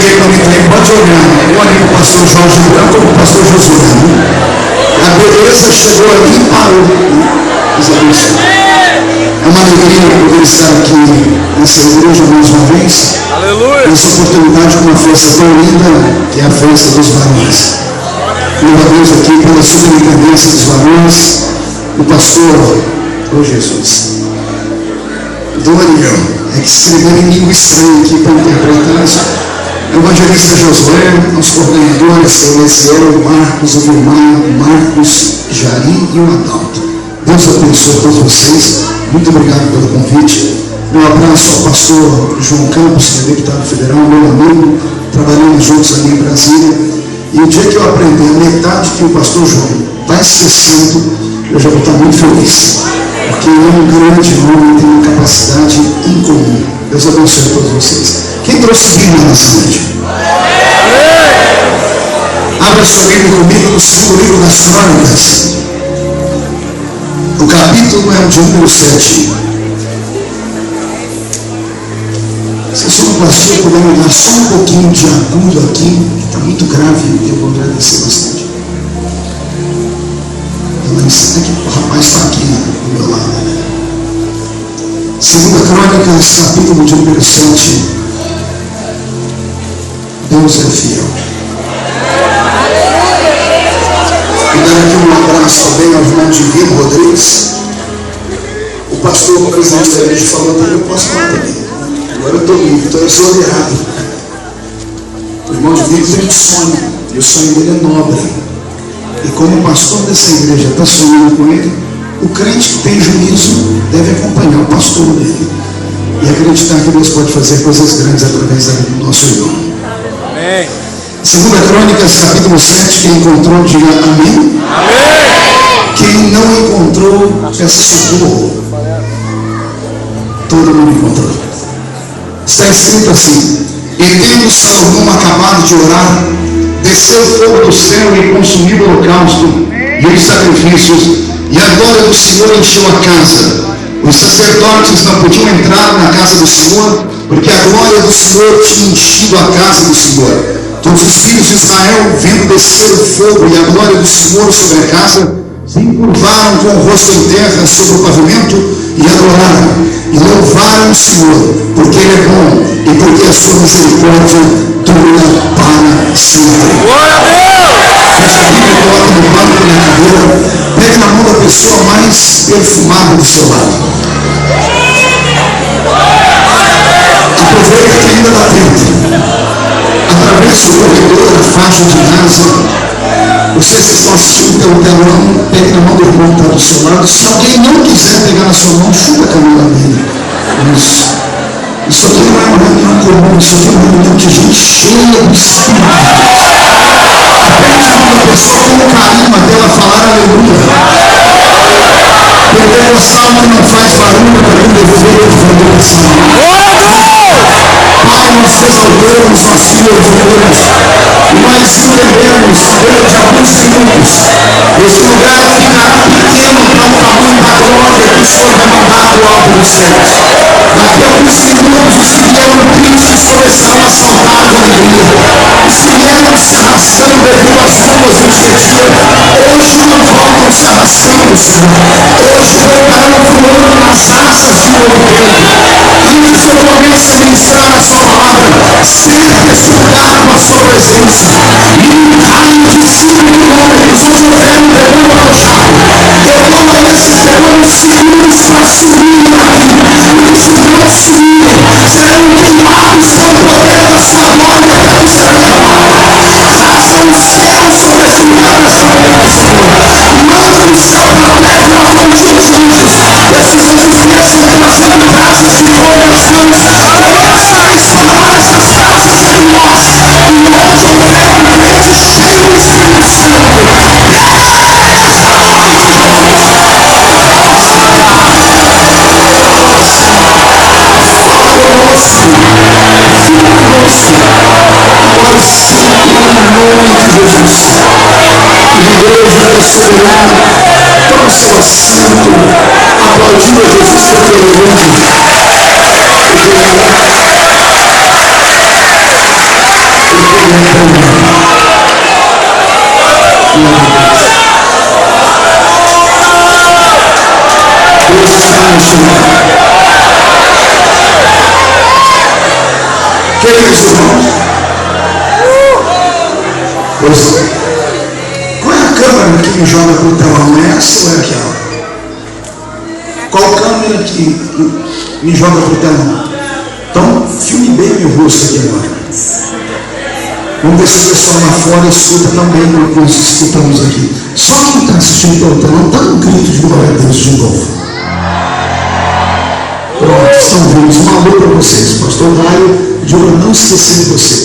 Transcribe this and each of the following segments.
aqui comigo, pode olhar. Olha para o pastor Jorge Branco ou para o pastor Josué. A beleza chegou aqui e parou. É uma alegria poder estar aqui nessa igreja mais uma vez. Aleluia. Nessa oportunidade com uma festa tão linda, que é a festa dos varões. Louva a Deus aqui pela superintendência dos varões, o pastor, Jesus. Doriel, é que escrever em língua estranha aqui para interpretar isso. O evangelista Josué, nosso coordenador, o Celestial, o Marcos, o Vilmar, o Marcos, Jari e o Adalto. Deus abençoe a todos vocês. Muito obrigado pelo convite. Um abraço ao pastor João Campos, que é deputado federal, meu amigo. Trabalhamos juntos ali em Brasília. E o dia que eu aprender a metade que o pastor João está esquecendo, eu já vou estar muito feliz. Porque ele é um grande homem, tem uma capacidade incomum. Deus abençoe a todos vocês. Quem trouxe Bíblia nessa noite? Abra sua Bíblia comigo no segundo livro das Crônicas. O capítulo é o de número 7. Se a sonoplastia puder me dar só um pouquinho de agudo aqui, que está muito grave, eu vou agradecer bastante. Mas aqui, o rapaz está aqui do meu lado. Segunda Crônicas, capítulo de número 7. Deus é fiel. E dar aqui um abraço também ao irmão Divino Rodrigues. O pastor, o presidente da igreja, falou dele, eu posso falar também. Agora eu estou livre, estou exonerado. O irmão Divino tem um sonho, e o sonho dele é nobre. E como o pastor dessa igreja está sonhando com ele, o crente que tem juízo deve acompanhar o pastor dele e acreditar que Deus pode fazer coisas grandes através da vida do nosso irmão. Amém. Segunda Crônicas, capítulo 7, quem encontrou, diga amém. Amém. Quem não encontrou, peça socorro. Todo mundo encontrou. Está escrito assim: e tendo Salomão acabado de orar, desceu fogo do céu e consumiu o holocausto e os sacrifícios, e a glória do Senhor encheu a casa. Os sacerdotes não podiam entrar na casa do Senhor, porque a glória do Senhor tinha enchido a casa do Senhor. Todos os filhos de Israel, vendo descer o fogo e a glória do Senhor sobre a casa, se encurvaram com o rosto em terra sobre o pavimento e adoraram e louvaram o Senhor, porque Ele é bom e porque a sua misericórdia dura para sempre. Glória a Deus! Fecha a Bíblia, coloca no banco na cadeira, pega na mão da pessoa mais perfumada do seu lado. Aproveita que ainda dá tempo. Atravesse o corredor, a faixa de casa. Vocês que estão assistindo pelo telão, pegue na mão do irmão que está do seu lado. Se alguém não quiser pegar na sua mão, chuta a canela dele. Isso. Isso aqui não é uma reunião comum, isso aqui é uma reunião de gente cheia do Espírito. Pegue na mão da pessoa com carinho até ela falar aleluia. Pentecostal que não faz barulho para quem deveria de condenação. Pai, nós resolvemos, nós te louvamos, e nós entendemos durante alguns segundos. Esse lugar ficará pequeno para o tamanho da glória que o Senhor vai mandar do alto dos céus. Daqui a alguns segundos, os que vieram tristes começarão a saltar com alegria. Os que vieram se arrastando devido às ruas do dia, hoje não voltam se arrastando, Senhor. Hoje voltarão voando nas asas de um vento. E o Senhor começa a ministrar a sua palavra. Cerca esse lugar com a sua presença. E um raio de 5 quilômetros, onde o vento derruba no chão. Eu tomo esses demônios seguros para subir aqui. E se não subirem, serão queimados com o poder da sua glória pelo céu. Faça o céu sobre esse lugar nessa manhã, Senhor. Manda o céu para perto da mão de Jesus. Esses anjos começam a trazer braços de coração. Começa a instalar essas casas em nós. E hoje eu quero um crente cheio do Espírito Santo. Toma seu assento, aplaudindo a Jesus pelo mundo. Queridos irmãos, qual é a câmera que me joga para o telão? É essa ou é aquela? Qual câmera que me joga para o telão? Então, filme bem meu rosto aqui agora. Vamos ver se o pessoal lá fora escuta também o que nós escutamos aqui. Só quem está assistindo pelo telão, dá um grito de glória a Deus de novo. Pronto, estão vivos. Um alô para vocês. Pastor Raio pediu para não esquecer de vocês.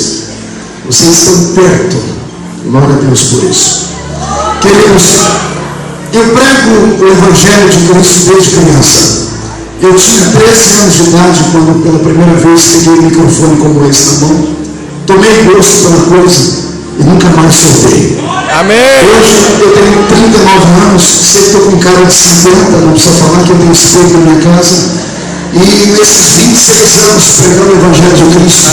Vocês estão perto. Glória a Deus por isso. Queridos, eu prego o Evangelho de Cristo desde criança. Eu tinha 13 anos de idade quando pela primeira vez peguei o microfone como esse na mão. Tomei gosto pela coisa e nunca mais soltei. Amém. Hoje eu tenho 39 anos, sei que estou com cara de 50, não precisa falar que eu tenho espelho na minha casa. E nesses 26 anos pregando o Evangelho de Cristo,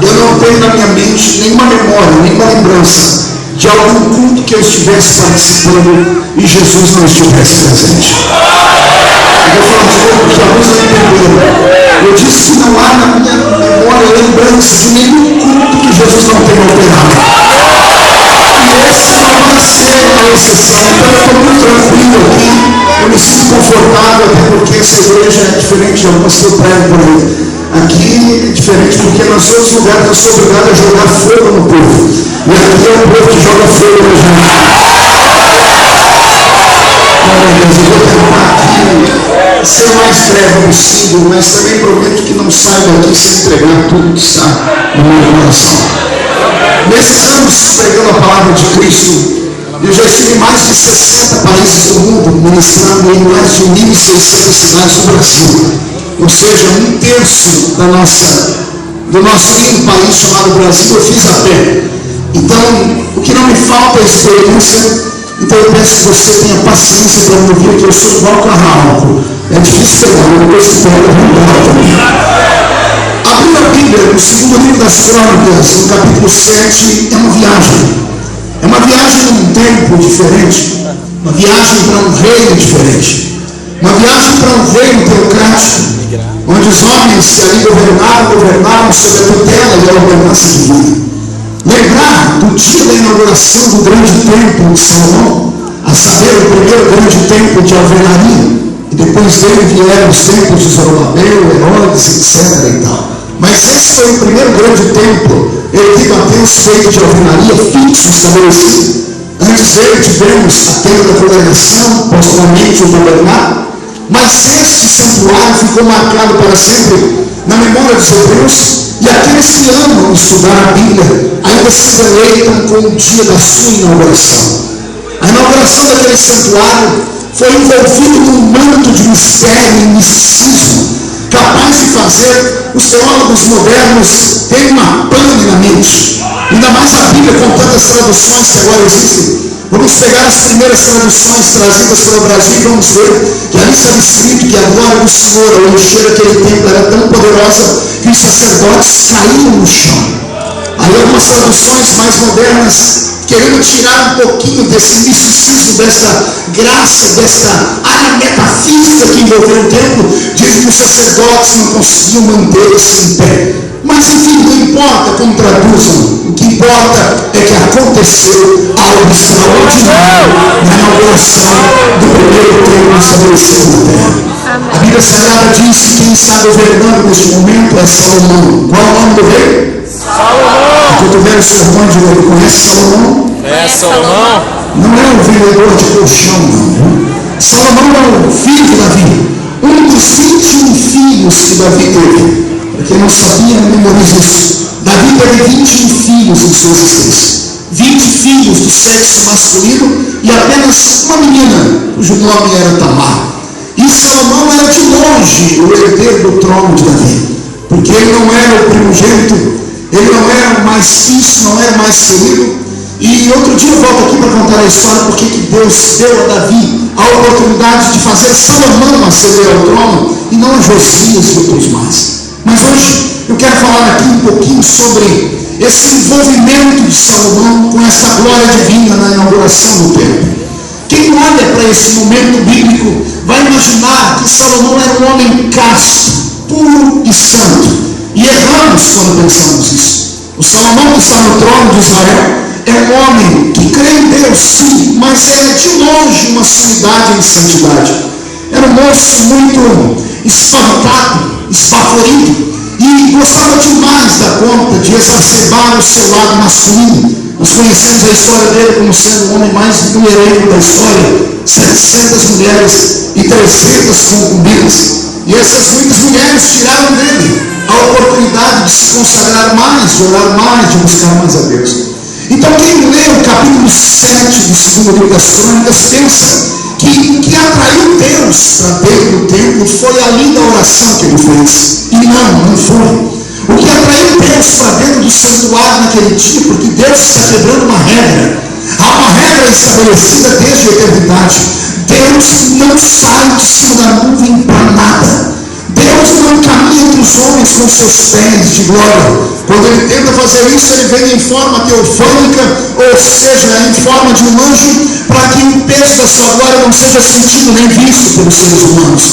eu não tenho na minha mente nenhuma memória, nenhuma lembrança de algum culto que eu estivesse participando e Jesus não estivesse presente. Eu vou falar de novo porque alguns não entenderam. Eu disse que não há na minha memória lembrança de nenhum culto que Jesus não tenha operado. E esse não vai ser a exceção. Então eu estou muito tranquilo aqui. Eu me sinto confortável, até porque essa igreja é diferente de algumas que eu prego por aí. Aqui é diferente porque nos outros lugares eu sou obrigado a jogar fogo no povo. E aqui é o povo que joga fogo na gente. Eu vou tentar aqui ser o mais breve possível, mas também prometo que não saio daqui sem entregar tudo que está no meu coração. Nesses anos pregando a palavra de Cristo, eu já estive em mais de 60 países do mundo, ministrando em mais de 1.600 cidades do Brasil. Ou seja, 1/3 do nosso lindo país chamado Brasil eu fiz a pé. Então, o que não me falta é experiência. Então eu peço que você tenha paciência para me ouvir, que eu sou igual carrasco. É difícil pegar, mas depois que pega, não dá também. Abrindo a Bíblia, no segundo livro das Crônicas, no capítulo 7, é uma viagem. É uma viagem num tempo diferente. Uma viagem para um reino diferente. Uma viagem para um reino teocrático, onde os homens que ali governavam sob a tutela e a ordenança divina. Lembrar do dia da inauguração do grande templo de Salomão, a saber, o primeiro grande templo de alvenaria, e depois dele vieram os templos de Zorobabel, Herodes, etc. e tal. Mas esse foi o primeiro grande templo erguido a Deus, feito de alvenaria, fixo, estabelecido. Antes dele tivemos a tenda da congregação, posteriormente o tabernáculo, mas este santuário ficou marcado para sempre na memória dos hebreus, e aqueles que amam estudar a Bíblia ainda se deleitam com o dia da sua inauguração. A inauguração daquele santuário foi envolvido num manto de mistério e misticismo, capaz de fazer os teólogos modernos terem uma pane na mente. Ainda mais a Bíblia com tantas traduções que agora existem. Vamos pegar as primeiras traduções trazidas pelo Brasil e vamos ver que ali estava escrito que a glória do Senhor, ao encher aquele templo, era tão poderosa que os sacerdotes caíam no chão. Aí algumas traduções mais modernas, querendo tirar um pouquinho desse misticismo, dessa graça, dessa área metafísica que envolveu o templo, dizem que os sacerdotes não conseguiam manter-se em pé. Mas enfim, não importa como traduzam, o que importa é que aconteceu algo extraordinário na inauguração do primeiro templo estabelecido na terra. A Bíblia Sagrada diz que quem está governando neste momento é Salomão. Qual é o nome do rei? Salomão. Enquanto eu vejo o seu irmão, ele conhece Salomão? É Salomão. Não é o vendedor de colchão, não. Salomão é o filho de Davi, um dos 21 filhos que Davi teve. Para quem não sabia, memorize isso. Davi teve 21 filhos em sua existência. 20 filhos do sexo masculino e apenas uma menina, cujo nome era Tamar. E Salomão era de longe o herdeiro do trono de Davi, porque ele não era o primogênito, ele não era o mais visto, não era o mais querido. E outro dia eu volto aqui para contar a história porque que Deus deu a Davi a oportunidade de fazer Salomão aceder ao trono e não a Josias e outros mais. Mas hoje eu quero falar aqui um pouquinho sobre esse envolvimento de Salomão com essa glória divina na inauguração do templo. Quem olha para esse momento bíblico vai imaginar que Salomão era um homem casto, puro e santo. E erramos quando pensamos isso. O Salomão que está no trono de Israel é um homem que crê em Deus, sim, mas é de longe uma sumidade em santidade. Era um moço muito espantado, esbaforido, e gostava demais da conta de exacerbar o seu lado masculino. Nós conhecemos a história dele como sendo o homem mais mulherengo da história, 700 mulheres e 300 concubinas. E essas muitas mulheres tiraram dele a oportunidade de se consagrar mais, de orar mais, de buscar mais a Deus. Então quem lê o capítulo 7 do segundo livro das Crônicas pensa que atraiu Deus para dentro do templo foi a linda oração que ele fez. E não foi. O que atraiu Deus para dentro do santuário naquele dia, porque Deus está quebrando uma regra. Há uma regra estabelecida desde a eternidade. Deus não sai de cima da nuvem para nada. Deus não caminha entre os homens com seus pés de glória. Quando ele tenta fazer isso, ele vem em forma teofânica, ou seja, em forma de um anjo, para que o peso da sua glória não seja sentido nem visto pelos seres humanos.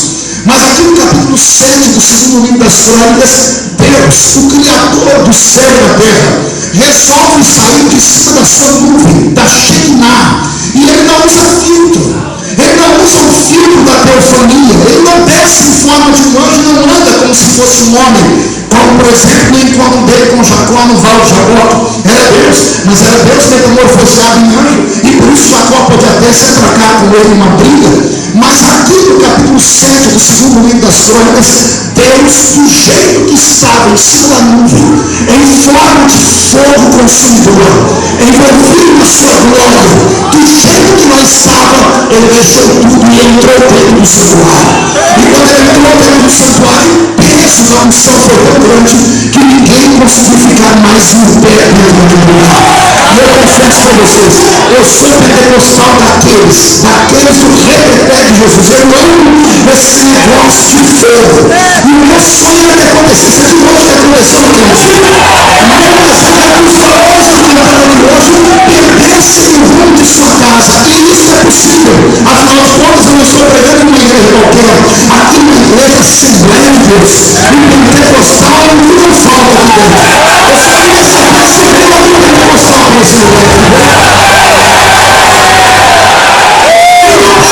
Mas aqui no capítulo 7 do segundo livro das Crônicas, Deus, o Criador do céu e da terra, resolve sair de cima da sua nuvem, da Shekinah, e ele não usa filtro. Ele não usa o filtro da teofania. Ele não desce em forma de um anjo, não anda como se fosse um homem, como por exemplo no encontro dele com Jacó no Vale de Jaboque. Era Deus, mas era Deus metamorfoseado em anjo, e por isso Jacó pode até se atracar com ele em uma briga. Mas aqui no capítulo 7 do segundo livro das Crônicas, Deus, do jeito que estava em cima da nuvem, em forma de fogo consumidor, envolvido na sua glória, do jeito que não estava, ele deixou tudo e entrou dentro do santuário. E quando ele entrou dentro do santuário, peso da unção foi tão grande que ninguém conseguiu ficar mais em pé dentro do lugar. E eu confesso para vocês, eu sou pentecostal daqueles do repeté de Jesus. Eu amo esse negócio de fogo. E o meu sonho é que acontecesse aqui hoje, que aconteceu no Brasil. Meu desejo é que os valores que entraram aqui hoje perdessem o rumo de sua casa. E isso é possível. Afinal de contas, eu não estou pregando em uma igreja qualquer. Aqui uma igreja Assembleia de Deus. O pentecostal não falta aqui dentro. Eu só queria saber se tem algum pentecostal para esse lugar.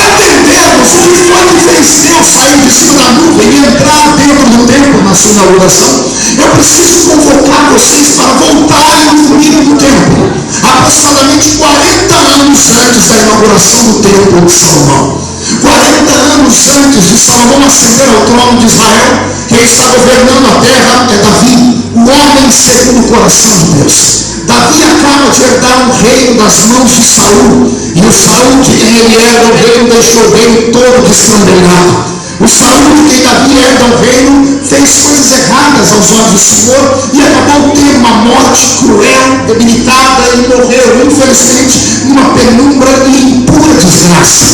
Entendemos o que foi que fez Deus sair de cima da nuvem e entrar dentro do templo na sua inauguração. Eu preciso convocar vocês para voltarem comigo no templo, aproximadamente 40 anos antes da inauguração do templo de Salomão. 40 anos antes de Salomão ascender ao trono de Israel, quem está governando a terra é Davi, o homem segundo o coração de Deus. Davi acaba de herdar um reino das mãos de Saul, e o Saul de quem ele herda o reino deixou o reino todo desmantelado. O Saul de quem Davi herda o reino fez coisas erradas aos olhos do Senhor e acabou tendo uma morte cruel, debilitada, e morreu infelizmente numa penumbra e impura desgraça.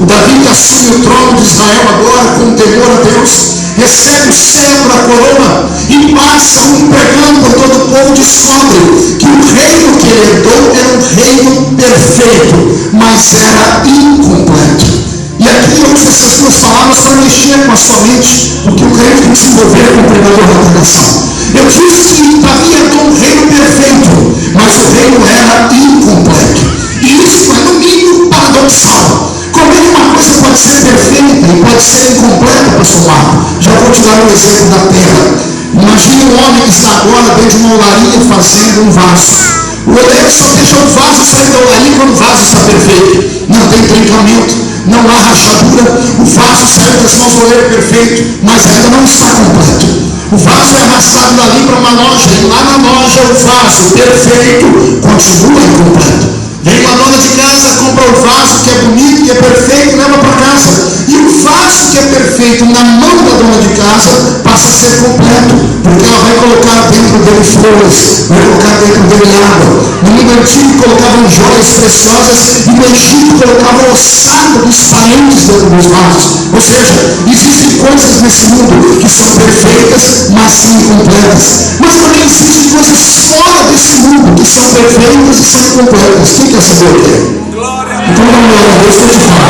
O Davi que assume o trono de Israel agora com temor a Deus, recebe o cetro, a coroa, e passa pregando por todo o povo, descobre que o reino que ele herdou era um reino perfeito, mas era incompleto. E aqui eu uso essas duas palavras para mexer com a sua mente, porque o crente tem que se envolver com o pregador da pregação. Eu disse que Davi herdou um reino perfeito, mas o reino era incompleto. E isso é no mínimo paradoxal. Como é que uma coisa pode ser perfeita e pode ser incompleta, pastor Marco? Já vou te dar um exemplo da terra. Imagine um homem que está agora dentro de uma olaria fazendo um vaso. O oleiro só deixa o vaso sair da olaria quando o vaso está perfeito. Não tem trincamento, não há rachadura. O vaso saiu das mãos do oleiro perfeito, mas ainda não está completo. O vaso é arrastado dali para uma loja, e lá na loja o vaso perfeito continua incompleto. Vem uma dona de casa, compra o vaso que é bonito, que é perfeito, leva para casa. E o vaso vaso que é perfeito na mão da dona de casa passa a ser completo, porque ela vai colocar dentro dele flores, vai colocar dentro dele água. No mundo antigo colocavam joias preciosas e no Egito colocavam o ossado dos parentes dentro dos vasos. Ou seja, existem coisas nesse mundo que são perfeitas, mas são incompletas. Mas também existem coisas fora desse mundo que são perfeitas e são incompletas. Quem quer saber o que é? Então dá uma olhada, Deus que eu te falo.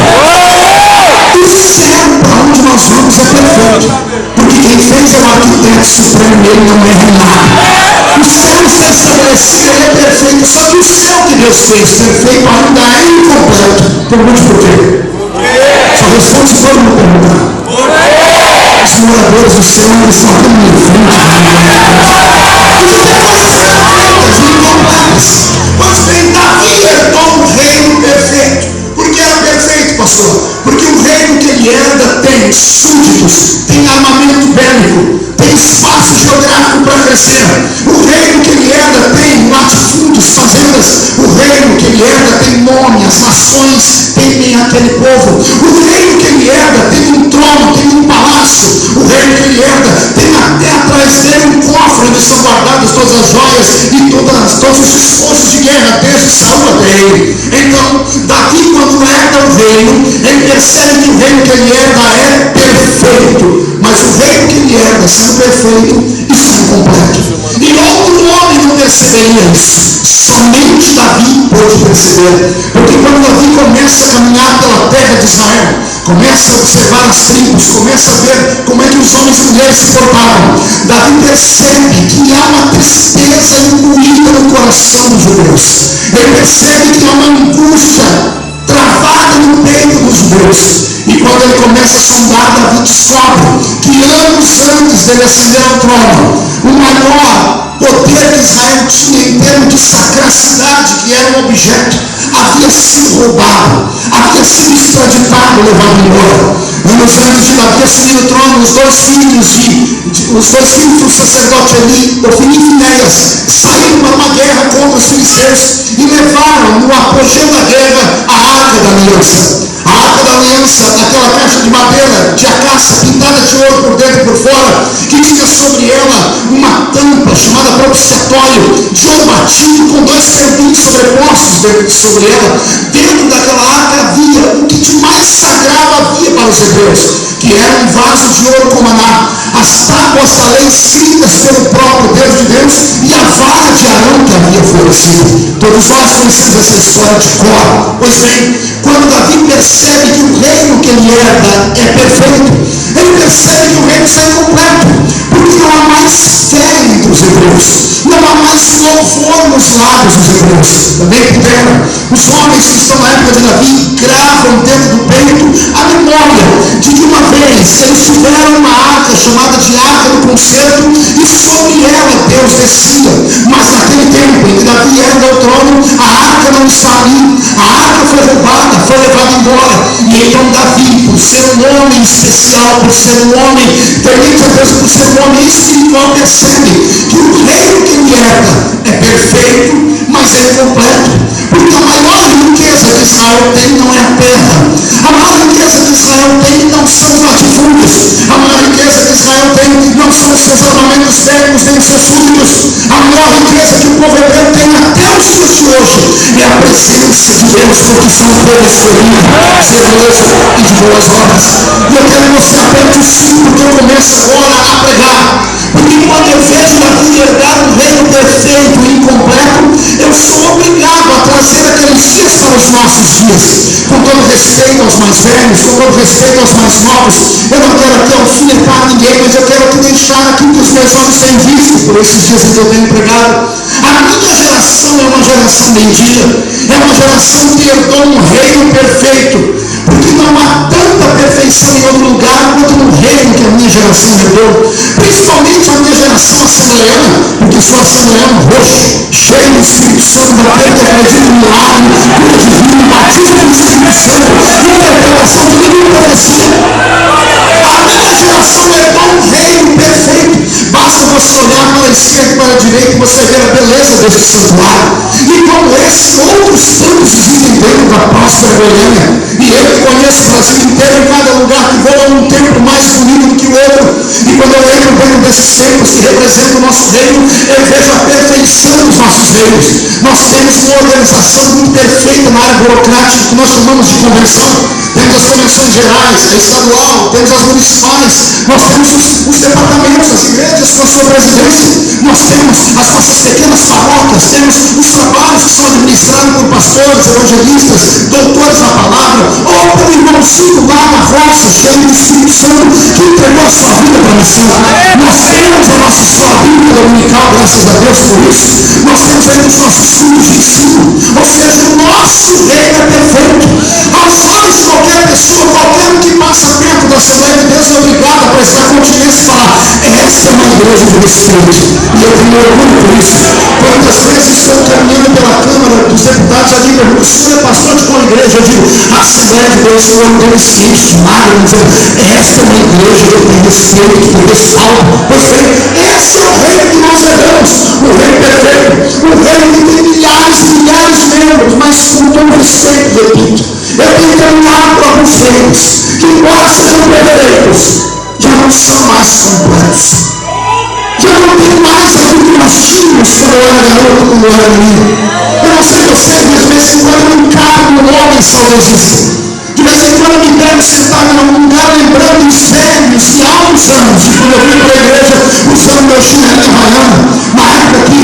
O céu para onde nós vamos é perfeito, porque quem fez é o arquiteto supremo, ele não erra nada. O céu está estabelecido, ele é perfeito, só que o céu que Deus fez perfeito ainda é incompleto. Pergunte por quê? Só responde se for uma pergunta. Os moradores do céu eles estão aqui no incompletas. Pois bem, Davi herdou um reino perfeito. Por que era perfeito, pastor? Porque o reino que ele herda tem súditos, tem armamento bélico, tem espaço geográfico para crescer. O reino que ele herda tem latifúndios, fazendas. O reino que ele herda tem nome, as nações temem aquele povo. O reino que ele herda tem um trono, tem um palácio. O reino que ele herda tem até atrás dele um cofre onde são guardadas todas as joias e todos os esforços de guerra, desde Saul até ele. Então, Davi, quando herda o reino, ele percebe que o reino que ele herda é perfeito. Mas o reino que ele herda, sendo perfeito, isso é incompleto. E outro homem não perceberia isso. Somente Davi pôde perceber. Porque quando Davi começa a caminhar pela terra de Israel, começa a observar as tribos, começa a ver como é que os homens e mulheres se portavam, Davi percebe que há uma tristeza imbuída no coração dos judeus. Ele percebe que há uma angústia travada no peito dos judeus. E quando ele começa a sondar, Davi descobre que anos antes dele ascender ao trono, o maior poder que Israel tinha em termos de sacracidade, que era um objeto, havia sido roubado, havia sido extraditado, levado embora. Anos antes de Davi assumir o trono, os dois filhos do sacerdote Eli, Ofni e Finéias, saíram para uma guerra contra os filisteus e levaram no apogeu da guerra a Arca da Aliança. A Arca da Aliança, naquela caixa de madeira, de acácia, pintada de ouro por dentro e por fora, que tinha sobre ela uma tampa chamada propiciatório, de ouro batido, com dois querubins sobrepostos sobre ela. Dentro daquela arca havia o que de mais sagrado havia para os hebreus, que era um vaso de ouro com maná, as tábuas da lei escritas pelo próprio Deus de Deus e a vara de Arão que havia florescido. Todos nós conhecemos essa história de cor. Pois bem, quando Davi percebe que o reino que ele herda é perfeito, ele percebe que o reino está incompleto, porque não há mais fé entre os hebreus, não há mais louvor nos lábios dos hebreus. Também puderam, os homens que estão na época de Davi gravam dentro do peito a memória de que uma vez eles tiveram uma arca chamada de Arca do Concerto e sobre ela Deus descia. Mas naquele tempo em que Davi herda o trono, a arca não está ali, a arca foi roubada, foi levada embora. E então Davi, por ser um homem especial, por ser um homem temente a Deus, por ser um homem espiritual, percebe que o reino que ele herda é perfeito, mas é incompleto. Porque a maior riqueza que Israel tem não é a terra. A maior riqueza que Israel tem não são os latifúndios. A maior riqueza que Israel tem não são os seus armamentos bélicos nem os seus súditos. A maior riqueza que o povo hebreu tem até os dias de hoje é a presença de Deus, porque são um povo escolhido, zeloso e de boas obras. E eu quero mostrar apenas 5, porque eu começo agora a pregar. Porque quando eu vejo Davi herdar um reino perfeito e incompleto, eu sou obrigado a trazer aqueles dias para os nossos dias. Com todo respeito aos mais velhos, com todo respeito aos mais novos, eu não quero aqui alfinetar ninguém, mas eu quero aqui deixar aqui que os meus olhos têm visto por esses dias em que eu tenho pregado. A minha geração é uma geração bendita, é uma geração que herdou um reino perfeito, porque não há tanta perfeição em outro lugar quanto no reino que a minha geração herdou. Principalmente a minha geração assembleiana, porque sou assembleiano roxo, cheio do Espírito Santo, daquele que acredita em milagre, cura divino, batismo do Espírito Santo, interpretação de livro e profecia. A minha geração herdou um reino perfeito. Basta você olhar para a esquerda e para a direita e você ver a beleza desse santuário. E como conhece outros tantos existem dentro da Próspera Goiânia. E eu que conheço o Brasil inteiro, em cada lugar que vou é um templo mais bonito do que o outro. E quando eu entro dentro desses templos que representam o nosso reino, eu vejo a perfeição dos nossos reinos. Nós temos uma organização muito perfeita na área burocrática, que nós chamamos de convenção. Temos as convenções gerais, a estadual, temos as municipais, nós temos os departamentos, as igrejas com a sua presidência, nós temos as nossas pequenas paróquias, temos os trabalhos que são administrados por pastores, evangelistas, doutores da palavra, ou pelo irmãozinho lá na roça, cheio do Espírito Santo, que entregou a sua vida para a missão. Nós temos a nossa escola bíblica dominical, graças a Deus por isso. Nós temos aí os nossos cultos de ensino, ou seja, o nosso reino é perfeito. Aos olhos de qualquer pessoa, qualquer um que passa perto da Assembleia de Deus é obrigado a prestar continência e falar: essa é uma igreja de respeito. E eu tenho orgulho por isso. Quantas vezes estou caminhando pela Câmara dos Deputados ali, pergunto: o senhor é pastor de qual igreja? Eu digo: a Assembleia de Deus. Eu tenho respeito, magro, dizendo: essa é uma igreja que tem respeito, que tem ressalvo. Pois bem, esse é o reino que nós herdamos, o reino perfeito, o reino que tem milhares e milhares de membros, mas com todo respeito, repito, eu tenho caminhado para alguns reinos que, embora sejam perfeitos, já não são mais completos. Já não tem mais aquilo que nós tínhamos quando eu era garoto, quando eu era menino. Eu não sei vocês, mas de vez em quando eu me cago no homem saudosista. De vez em quando eu me pego sentado em algum lugar lembrando dos velhos que há uns anos, e quando eu vim para a igreja usando meu chinelo havaiano, na época que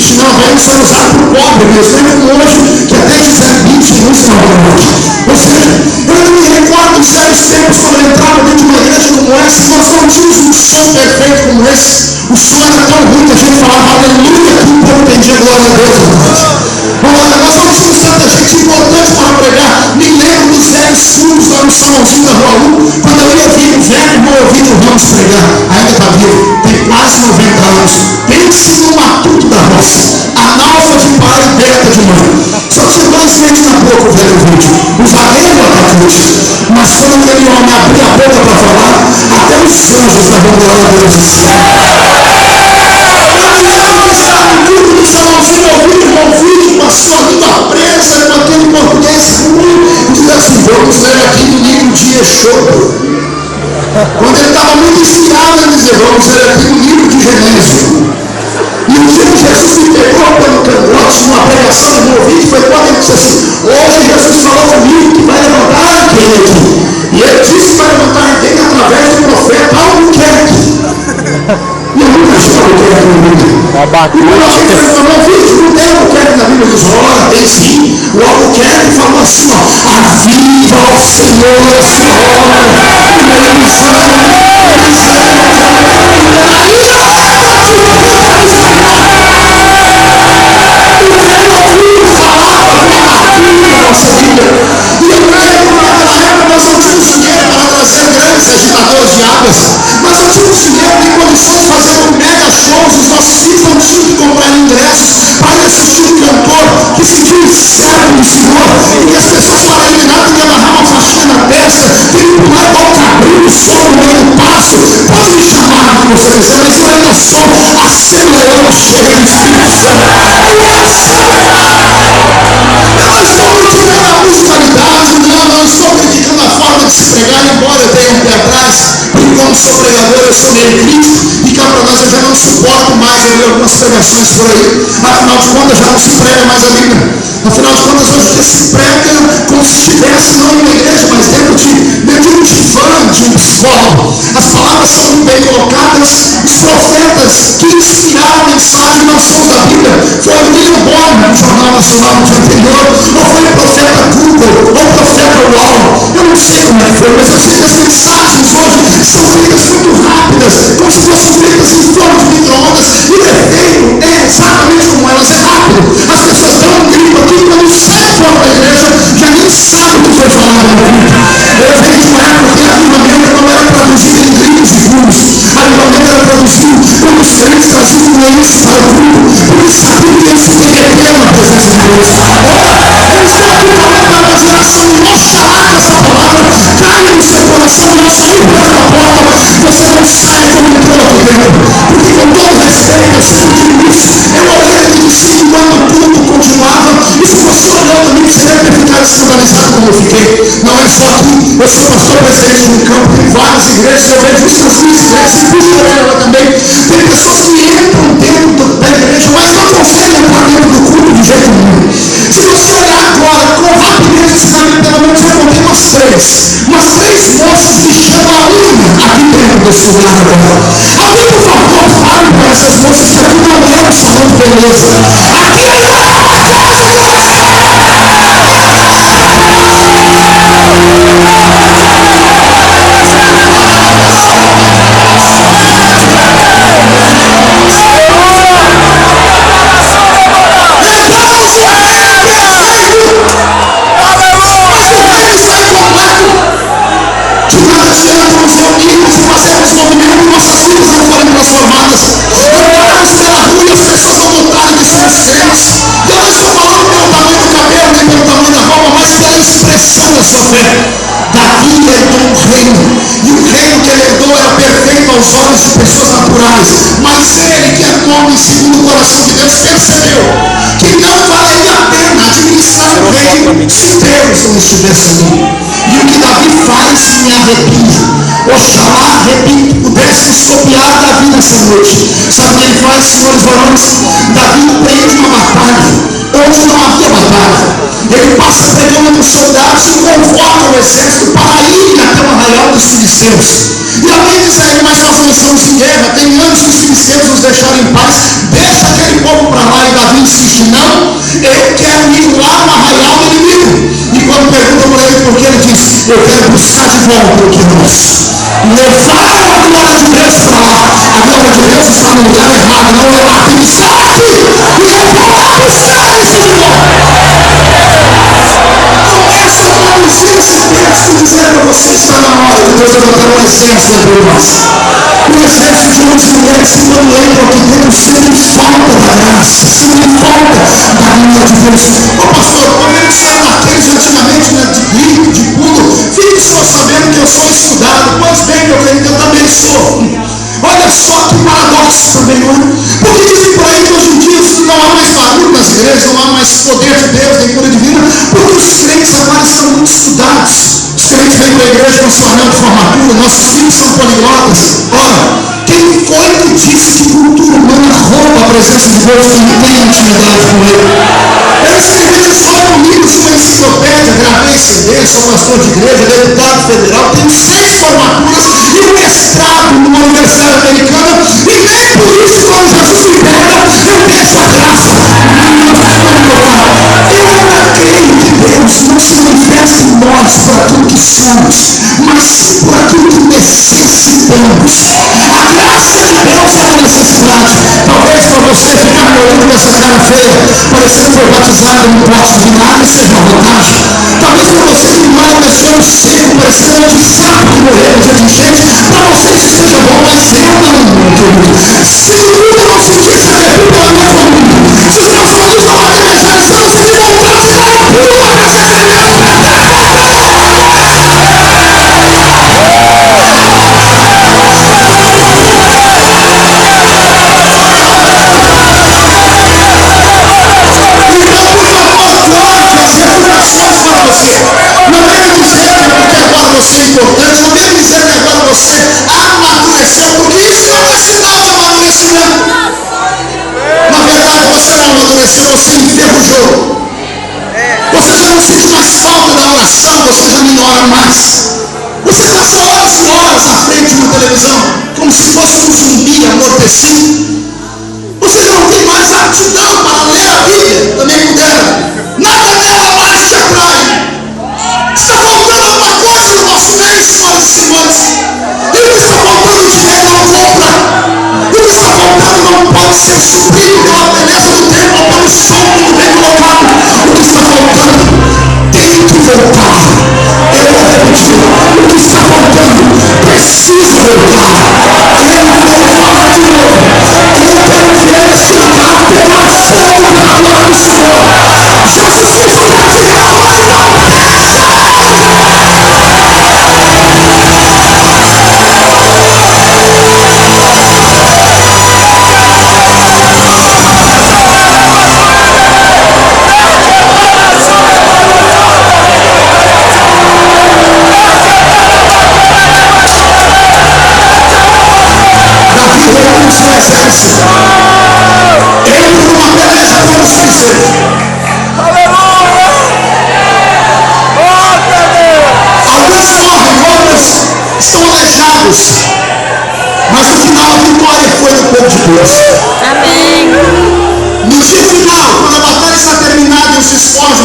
chinelo havaiano foi usado por pobre mesmo, não é como hoje, que até Gisele Bündchen usa na verdade. Ou seja, eu não me recordo dos velhos tempos quando eu entrava dentro de uma igreja como essa, e nós não tínhamos um som perfeito como esse. O som era tão ruim que a gente falava aleluia, que o povo entendia glória a Deus. Olha, nós não tínhamos tanta gente importante para pregar. Me lembro dos velhos cultos lá no salãozinho da Rua 1, quando eu ia ouvir o velho irmão ouvindo o Ramos pregar. Ainda está vivo, tem quase 90 anos. Pense no matuto da roça, analfa de pai e beta de mãe. Só tinha 2 dentes na boca o velho vídeo. Usava ele o atacante. Mas quando aquele homem abria a boca para falar, até os anjos davam glória a Deus. No salãozinho ouvindo o vídeo, passou a língua presa, com aquele português ruim, e diz assim: vamos ler aqui do livro de Exodo. Quando ele estava muito inspirado, ele dizia: vamos ler aqui do livro de Genésio. E o dia que Jesus me pegou pelo cangote, numa pregação no meu ouvido, foi quando ele disse assim: hoje Jesus falou comigo que vai levantar alguém aqui. E ele disse que vai levantar alguém através do profeta Albuquerque. E eu nunca achei Albuquerque na Bíblia. E quando alguém falou: vídeo, não tem Albuquerque na Bíblia? Eu disse: olha, tem sim. O Albuquerque falou assim: ó, aviva ao Senhor esse homem. E eu creio que naquela época nós não tínhamos dinheiro para trazer grandes agitadores de águas, mas nós tínhamos dinheiro e condições de fazer mega shows. Os nossos filhos não tinham que comprar ingressos para ir assistir um cantor que se diz servo do Senhor, e que as pessoas para eliminar têm que amarrar uma faixinha na testa, tem que pular igual cabrinho, só no meio do passo. Pode me chamar do que você quiser, mas eu ainda sou assembleano cheio de Espírito Santo. Eu não estou criticando a musicalidade, não estou criticando a forma de se pregar, embora eu tenha um pé atrás, porque como sou pregador eu sou meio crítico, e cá para nós eu já não suporto mais ouvir algumas pregações por aí. Afinal de contas já não se prega mais a Bíblia. Afinal de contas hoje já se prega como se estivesse não em uma igreja, mas dentro de um divã, de um psicólogo. As palavras são muito bem colocadas. Os profetas que inspiraram a mensagem não são da Bíblia. Foi o William Bonner, no Jornal Nacional do dia anterior, ou foi o profeta Google, ou o profeta Wall. Eu não sei como é que foi, mas eu sei que as mensagens hoje são feitas muito rápidas, como se fossem feitas em forma de micro-ondas, e o efeito é exatamente como elas, é rápido. As pessoas dão um grito aqui, quando sai fora da igreja, já nem sabe o que foi falado no grito. Eu venho de uma época que a avivamento não era traduzido em gritos e pulos. A avivamento era traduzido quando os crentes traziam doenças para o grupo, porque sabiam que eles se derreteram na presença de Deus. Eu estou aqui falando para uma geração, oxalá que essa palavra caia no seu coração, não sair por essa porta, você não sai como entrou aqui dentro. Porque com todo respeito, eu sempre digo isso, eu olhei aqui de cima quando o culto como eu fiquei. Não é só aqui. Eu sou pastor presidente de um campo, tem várias igrejas, eu vejo isso nas minhas igrejas, e puxa ela também. Tem pessoas que entram dentro da igreja, mas não conseguem entrar dentro do culto de jeito nenhum. Se você olhar agora, com rapidez, você vai ver pelo menos eu contei umas três moças vestindo a unha aqui dentro desse lugar agora. Alguém, por favor, fale para essas moças que aqui não é um salão de beleza. Aqui é uma transformadas. Andamos pela rua e as pessoas vão notar que somos crentes. Eu não estou falando pelo tamanho do cabelo, nem pelo tamanho da roupa, mas pela expressão da sua fé. Davi herdou um reino, e o reino que ele herdou era perfeito aos olhos de pessoas naturais. Mas ele, que é homem segundo o coração de Deus, percebeu que não valeria a pena administrar o reino se Deus não estivesse ali. E o que Davi faz me arrepia. Oxalá, repito, pudéssemos copiar Davi nessa noite. Sabe o que ele faz, senhores varões? Davi empreende uma batalha onde não havia batalha. Ele passa pegando os soldados e convoca o exército para ir até o arraial dos filisteus. E alguém diz a ele, mas nós não estamos em guerra, tem anos que os filisteus nos deixaram em paz, deixa aquele povo para lá. E Davi insiste, não, eu quero ir lá no arraial do inimigo. E quando perguntam para ele por que, ele diz, eu quero buscar de volta o que é nosso. Levar a glória de Deus para lá. A glória de Deus está no lugar errado, não é lá. Tem que estar aqui. E eu vou lá buscar isso de volta. Começa a traduzir esse texto e dizer para você, está na hora de Deus levantar um exército entre nós. Um exército de homens e mulheres que quando entram aqui dentro sentem falta da graça, sentem falta da glória de Deus. Ô pastor, quando eles eram aqueles antigamente, né, de grito, de pulo, fique só sabendo que eu sou estudado. Pois bem, meu querido, eu também sou. Olha só que paradoxo também, não é? Porque dizem por aí que hoje em dia não há mais barulho nas igrejas, não há mais poder de Deus, nem cura divina, porque os crentes agora estão muito estudados. Os crentes vêm para a igreja com sua anel de formatura, nossos filhos são poliglotas. Ora, quem foi que disse que cultura humana rouba a presença de Deus quem tem intimidade com Ele? Eu escrevi só um livro de uma enciclopédia, gravei CD, sou pastor de igreja, deputado federal, tenho 6 formaturas e um mestrado numa universidade americana, e nem por isso, quando Jesus me pega, eu peço a graça. Eu ainda creio que Deus não se manifesta em nós por aquilo que somos, mas sim por aquilo que necessitamos. A graça de Deus é uma necessidade. Talvez para você ficar me olhando com essa cara feia, parecendo que foi batizado no pote de nada, seja à vontade. Talvez para você que mora nesse ano seco, parecendo de sapo que morreu dia de enchente, para você isso seja bom, mas eu não, meu querido. Se o mundo não sentisse arrepio pela minha família, se os meus filhos não acreditassem, se não se encontrassem arrepio pela presença de Deus, não venha dizer porque agora você é importante, não venha dizer que agora você amadureceu, porque isso não é sinal de amadurecimento. Na verdade, você não amadureceu, você enferrujou. Você já não sente mais falta da oração, você já nem ora mais. Você passa horas e horas à frente de uma televisão, como se fosse um zumbi amortecido. Você já não tem mais aptidão para ler a Bíblia, também pudera. Nada nela mais te atrai. Está faltando alguma coisa no nosso meio, senhoras e senhores. E o que está faltando dinheiro não compra. E o que está faltando não pode ser suprido pela beleza do templo ou pelo som muito bem colocado. O que está faltando tem que voltar. Eu vou repetir. O que está faltando precisa voltar. Eu vou falar de novo.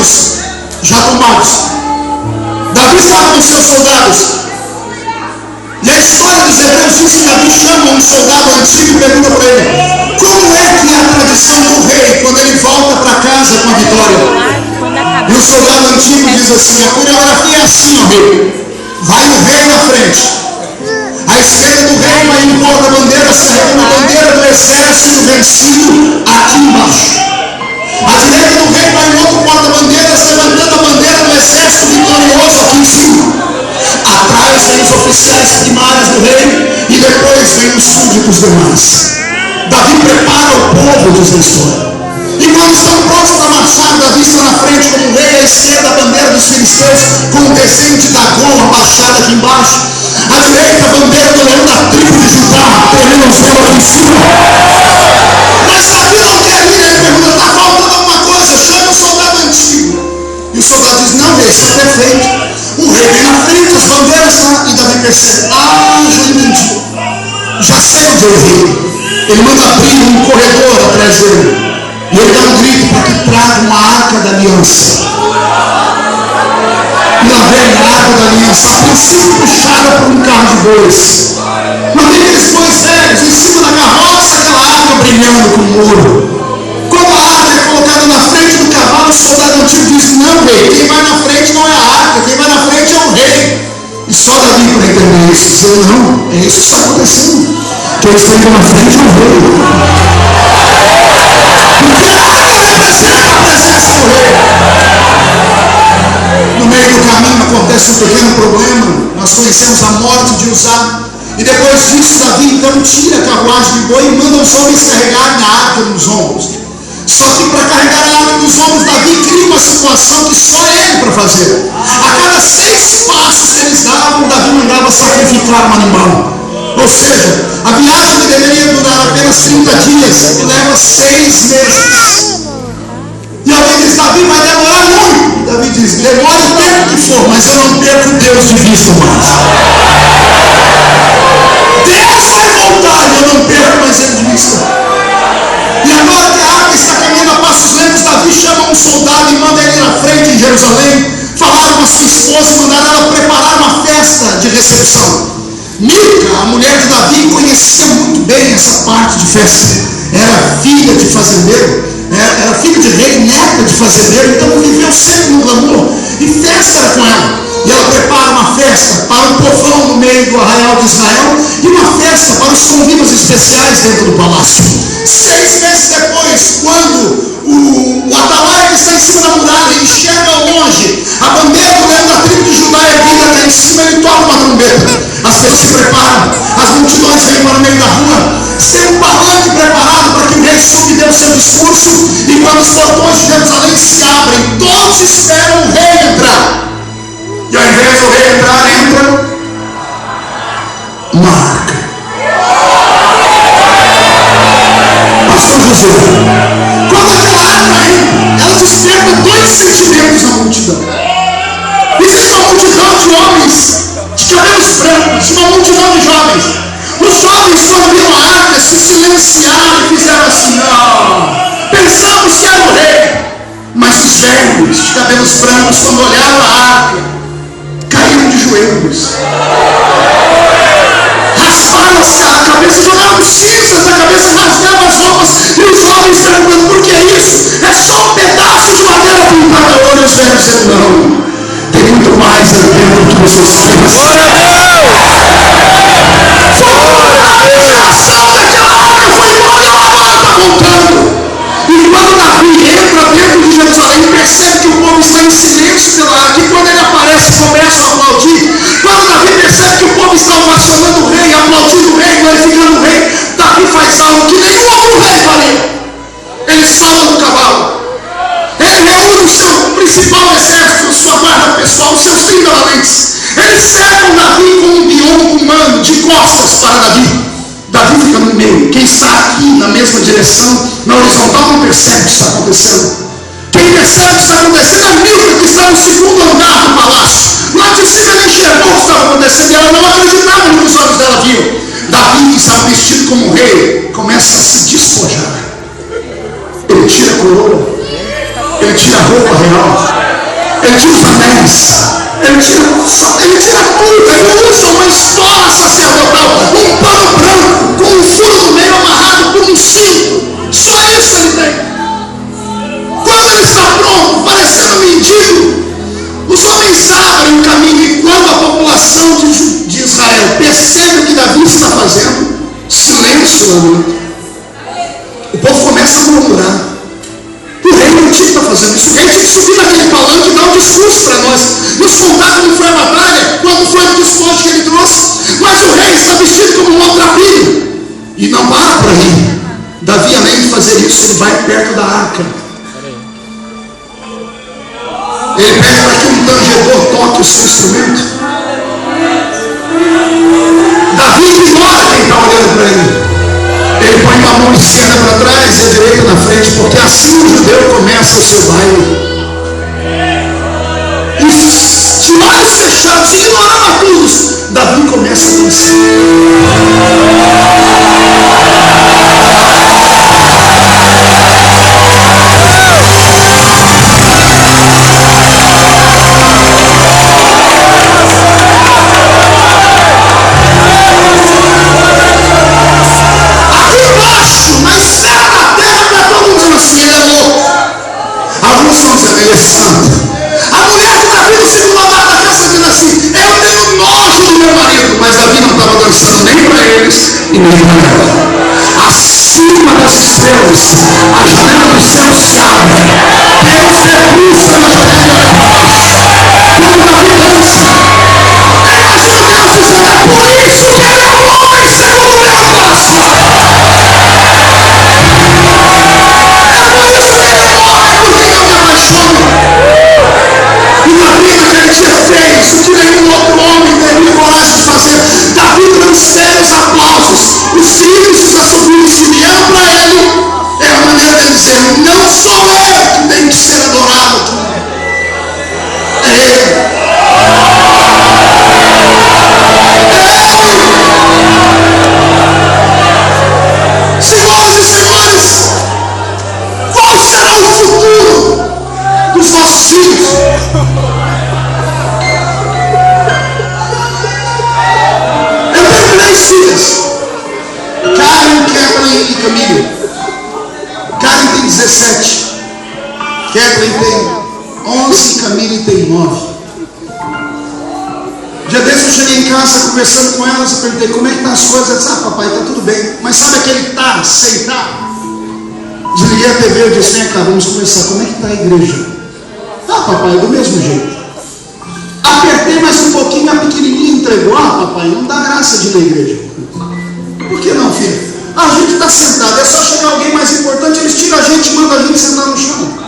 filisteus já tomados. Davi estava com seus soldados. E a história dos Hebreus diz que Davi chama um soldado antigo e pergunta para ele: como é que é a tradição do rei quando ele volta para casa com a vitória? E o soldado antigo diz assim: a coreografia é assim, ó rei. Vai o rei na frente. À esquerda do rei vai um porta-bandeira carregando a bandeira do exército vencido aqui embaixo. À direita do rei vai um outro porta-bandeiras levantando a bandeira do exército vitorioso aqui em cima. Atrás vem os oficiais primários do rei e depois vem os súditos demais. Davi prepara o povo, diz a história. E quando estão prontos para marchar, Davi está na frente como rei, à esquerda a bandeira dos filisteus com o desenho de Dagom abaixado aqui embaixo. À direita a bandeira do leão da tribo de Judá, termina o céu aqui em cima. Mas Davi não quer ir, ele pergunta: está faltando alguma coisa? Chama o soldado antigo. E o soldado diz: não, rei, está perfeito. O rei vem na frente, as bandeiras estão, e Davi percebe: já entendi. Já sei onde eu errei. Ele manda abrir um corredor atrás dele. E ele dá um grito para que traga uma arca da aliança. E lá vem a arca da aliança, a princípio puxada por um carro de bois. Mas tem aqueles bois velhos em cima da carroça, aquela arca brilhando com ouro. Quando a arca é colocada na frente do cavalo, o soldado antigo diz: não, rei, quem vai na frente não é a arca, quem vai na frente é o rei. E só Davi para entender isso, dizer: não, é isso que está acontecendo. Quem está indo na frente é o rei. Porque a arca representa a presença do rei. No meio do caminho acontece um pequeno problema. Nós conhecemos a morte de Uzá. E depois disso, Davi então tira a carruagem de boi e manda os homens carregarem a arca nos ombros. Só que para carregar a arca nos ombros, Davi cria uma situação que só ele para fazer. A cada 6 passos que eles davam, Davi mandava sacrificar um animal. Ou seja, a viagem que deveria durar apenas 30 dias leva 6 meses. E alguém diz: Davi, vai demorar muito. Davi diz: demora o tempo que for, mas eu não perco Deus de vista mais. Deus vai voltar e eu não perco mais ele de vista. E agora que a arca está caminhando a passos lentos, Davi chama um soldado e manda ele na frente em Jerusalém, falar com a sua esposa e mandar ela preparar uma festa de recepção. Mica, a mulher de Davi, conhecia muito bem essa parte de festa. Era filha de fazendeiro, era filha de rei, neta de fazendeiro, então viveu sempre no glamour. E festa era com ela. E ela prepara uma festa para um povão no meio do arraial de Israel e uma festa para os convívios especiais dentro do palácio. 6 meses depois, quando o atalaia que está em cima da muralha enxerga ao longe a bandeira do leão da tribo de Judá erguida lá em cima, ele toca uma trombeta. As pessoas se preparam, as multidões vêm para o meio da rua. Tem um palanque preparado para que o rei suba e dê o seu discurso. E quando os portões de Jerusalém se abrem, todos esperam o rei entrar. E ao invés do rei entrar, entra uma arca. Pastor José, quando aquela arca entra, ela desperta 2 sentimentos na multidão. Existe uma multidão de homens de cabelos brancos, uma multidão de jovens. Os jovens, quando viram a arca, se silenciaram e fizeram assim: não, pensamos que era o rei. Mas os velhos de cabelos brancos, quando olharam a arca, caíram de joelhos, rasparam-se a cabeça, jogaram cinzas na cabeça, rasgaram as roupas. E os jovens perguntando: por que isso? É só um pedaço de madeira pintada a ouro. E os velhos dizendo: não, tem muito mais ali dentro do que vocês pensam. A ação daquela arca foi embora e ela agora está voltando. E quando Davi entra dentro de Jerusalém, percebe que o povo está em silêncio pela arca. E quando ele aparece, começam a aplaudir. Quando Davi percebe que o povo está ovacionando o rei, aplaudindo o rei, glorificando o rei, Davi faz algo que nenhum outro rei faria. Ele salta do cavalo. Ele reúne o seu principal exército, sua guarda pessoal, os seus 30 valentes. Eles cercam Davi com um biombo humano, de costas para Davi. Davi fica no meio. Quem está aqui na mesma direção, na horizontal, não percebe o que está acontecendo. Quem percebe o que está acontecendo é Mica, que está no segundo andar do palácio. Lá de cima ela enxergou o que estava acontecendo e ela não acreditava no que os olhos dela viam. Davi, que estava vestido como rei, começa a se despojar. Ele tira a coroa, ele tira a roupa real, ele tira os anéis, ele tira tudo, ele usa uma estola sacerdotal, um pano branco com um furo no meio amarrado por um cinto. Só isso ele tem. Quando ele está pronto, parecendo um mendigo, os homens abrem o caminho, e quando a população de Israel percebe o que Davi está fazendo, silêncio na noite. O povo começa a murmurar. O rei não tinha que estar fazendo isso. O rei tinha que subir naquele palanque e dar um discurso para nós, nos contar como foi a batalha, quando foi o despojo que ele trouxe. Mas o rei está vestido como um maltrapilho. E não para por aí. Davi, além de fazer isso, ele vai perto da arca. Ele pede para que um tangedor toque o seu instrumento. Davi ignora quem está olhando para ele. Ele põe uma mão esquerda para trás e a direita na frente, porque assim o judeu começa o seu baile. E de olhos fechados, ignorando a todos, Davi começa a dançar. E nem para ela. Acima das estrelas, a janela do céu se abre. Deus debruça na janela. Quando Davi dança, imagina Deus dizendo: é por isso que ele é homem segundo o meu coração. É por isso que ele é homem, porque eu me apaixono. E Davi naquele dia fez o que nenhum outro homem teria coragem de fazer. Davi transfere os aplausos, os gritos, os assobios que vieram para ele. É a maneira de dizer: não sou eu que tenho que ser adorado aqui, é ele. Senhoras e senhores, qual será o futuro dos nossos filhos? Karen, Kathleen e Camille. Karen tem 17, Kathleen tem 11, Camille tem 9. Dia desse eu cheguei em casa conversando com elas, eu perguntei: como é que tá as coisas? Ela disse: ah, papai, tá tudo bem. Mas sabe aquele tá, sentar? Desliguei a TV, eu disse: vem cá, vamos conversar. Como é que tá a igreja? Ah, papai, do mesmo jeito. Apertei mais um pouquinho, a pequenininha entregou. Ah, papai, não dá graça de ir na igreja. Por que não, filho? A gente está sentado, é só chegar alguém mais importante, eles tiram a gente e mandam a gente sentar no chão.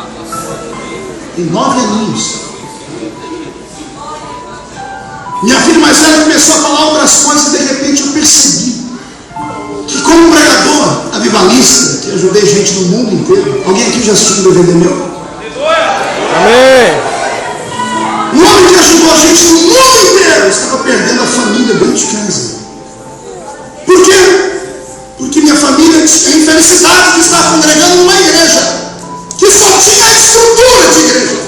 Tem 9 aninhos. Minha filha mais velha começou a falar outras coisas e de repente eu percebi que, como pregador avivalista, que ajudei gente no mundo inteiro. Alguém aqui já assistiu um DVD meu? Amém. Um homem que ajudou a gente no mundo inteiro estava perdendo a família dentro de casa. Por quê? Porque minha família tinha a infelicidade de estar congregando numa igreja que só tinha a estrutura de igreja.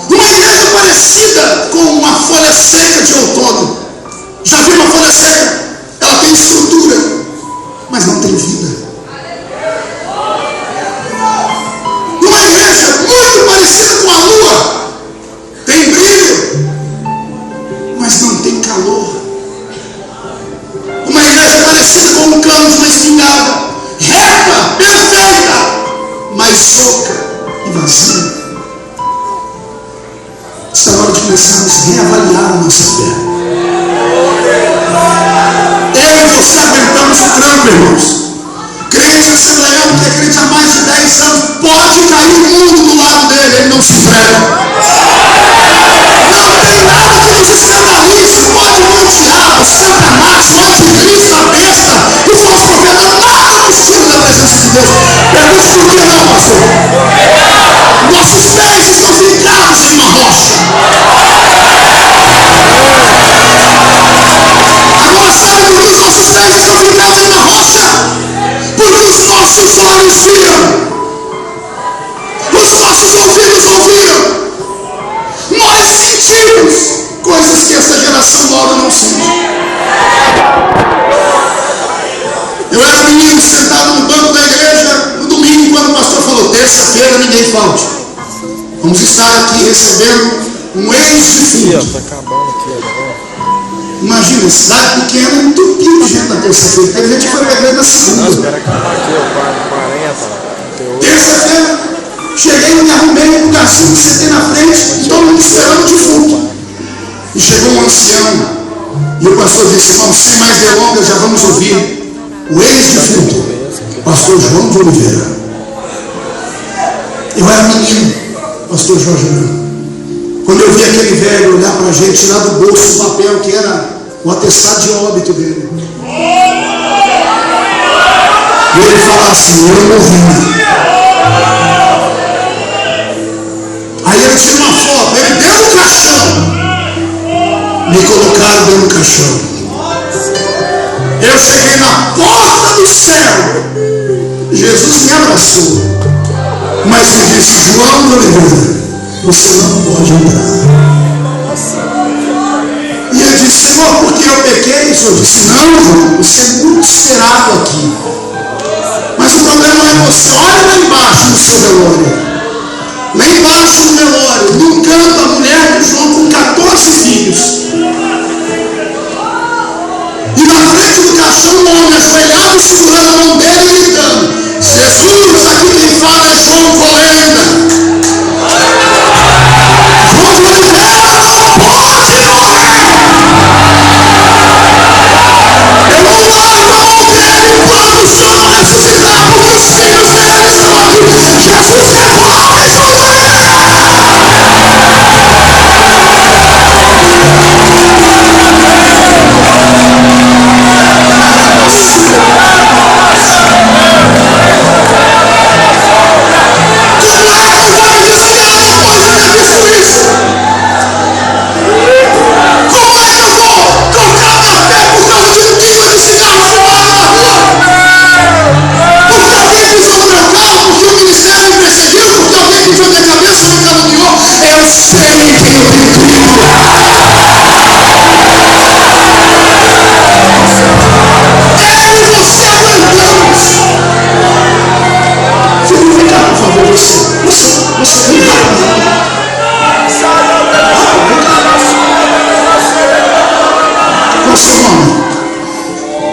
Uma igreja parecida com uma folha seca de outono. Já viu uma folha seca? Ela tem estrutura, mas não tem vida. Uma igreja muito parecida com a lua. Tem brilho, mas não tem calor. Uma igreja parecida com um cano de uma espingarda, reta, perfeita, mas oca e vazia. Está na hora de começarmos a reavaliar a nossa fé. Eu e você aguentamos o tranco, irmãos. Crente assembleiano que é crente há mais de 10 anos, pode cair o mundo do lado dele, ele não se frega. Não tem nada que nos escandalize. Pode vir o diabo, Satanás, o anticristo, a besta, o falso profeta, nada nos tira da presença de Deus. Pergunte por que não, pastor? Nossos pés estão fincados em uma rocha. Agora sabe por que os nossos pés estão fincados em uma rocha? Porque os nossos olhos viram, os nossos Oliveira, ninguém falte. Vamos estar aqui recebendo um ex-defunto. Tá acabando aqui agora. Imagina, cidade pequena, entupido de gente na terça-feira. Teve gente que foi pegando na segunda. Não, espera acabar aqui, 40, 38. Terça-feira, cheguei, me arrumei no lugarzinho, me sentei na frente, e todo mundo esperando o defunto. E chegou um ancião, e o pastor disse: irmão, sem mais delongas, já vamos ouvir o ex-defunto, pastor João de Oliveira. Eu era menino, pastor Jorge Branco. Quando eu vi aquele velho olhar para a gente, tirar do bolso o papel que era o atestado de óbito dele. E ele falava assim: eu morri. Aí eu tirei uma foto, ele dentro do caixão. Me colocaram dentro do caixão. Eu cheguei na porta do céu. Jesus me abraçou, mas me disse: João de Oliveira, você não pode entrar. E eu disse: Senhor, por que eu pequei? O Senhor disse: não, João, você é muito esperado aqui. Mas o problema não é você. Olha lá embaixo no seu velório. Lá embaixo no velório, num canto, a mulher de João com 14 filhos. E na frente do caixão, um homem ajoelhado, segurando a mão dele e gritando: Jesus, aqui quem fala é João Volenda. João de Oliveira não pode morrer. Eu não largo a mão dele enquanto o Senhor não ressuscitar, porque os filhos dele estão aqui. Jesus revolve João de Oliveira.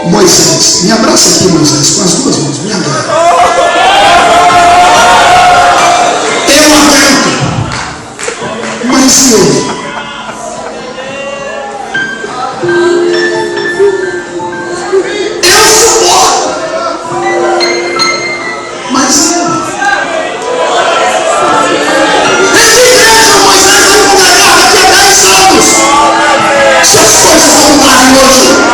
Moisés, me abraça aqui, Moisés, com as duas mãos, me abraça. Eu aguento, mas e ele? Eu suporto, mas ele? Essa igreja, Moisés vai congregar daqui a 10 anos. Se as coisas não mudarem hoje,